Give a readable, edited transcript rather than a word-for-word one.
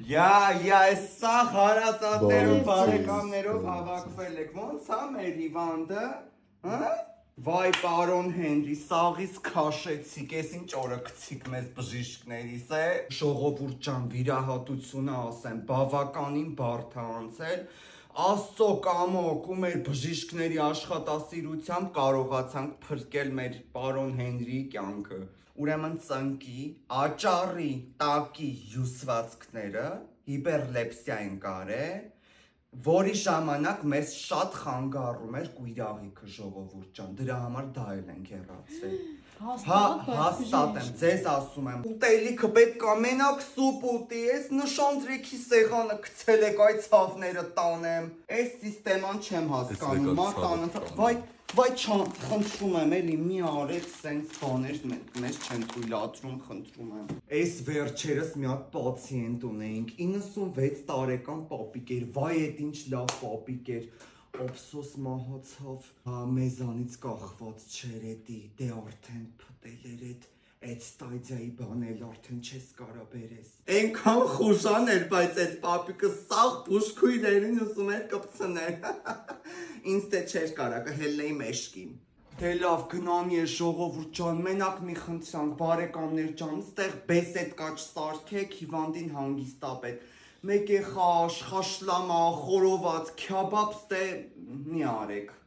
Այս սա հարազատներով, բարեկամներով հավաքվել եք, ոնց հա մեր հիվանդը, վայ պարոն Հենրի, սաղից քաշեցիք, ես ինչ օրը գցիք մեզ բժիշկներիս է, ժողովուրդ ջան, վիրահատությունը ասեմ, բավականին բարդ է անցել, Աստծո կամոք ու մեր բժիշկների աշխատասիրությամբ կարողացանք փրկել մեր պարոն Հենրիի կյանքը, ուրեմն ծնկի, աճառի, տակի հյուսվածքները հիպերլեպսիա են կարել, որի ժամանակ մեզ շատ խանգարում էր կույրաղիքը ժողովուրդ ջան, դրա համար դա էլ ենք հեռացրել։ Հաստատ եմ, ձեզ ասում եմ, ուտելիքը պետք է մենակ սուպ ուտի, ես նշանտրիքի սեղանը գցել եք այդ ցավները տանեմ, այս սիստեման չեմ հասկանում, մարդան, վայ խնդրում եմ էլի մի արեք սենց բաներ մեզ չեն թույլատրում, խնդրում եմ։ Այս վերջերս մի հատ պացիենտ ունեինք, 96 տարեկան պապիկ էր, վայ էդ ինչ լավ պապիկ էր, ափսոս մահացավ, մեզանից կախված չէր էդի, դե արդեն փտել էր այդ ստադիայի բան էլ արդեն չես կարա բերես։ Այնքան խուժան էր, բայց այդ պապիկը սաղ բուժքույրերին ուզում էր կպցներ։ Ինձ դե չէր կարա, կհելնեի մեշկին։ Դե լավ, գնամի է ժողովուրդ ջան, մենակ մի խնդրանք, բարեկամներ ջան, ստեղ բեսեդ կաչ սարքեք, հիվանդին հանգիստապետ։ Մեկ է խաշլամա, խորոված, քյաբաբ ստե մի արեք։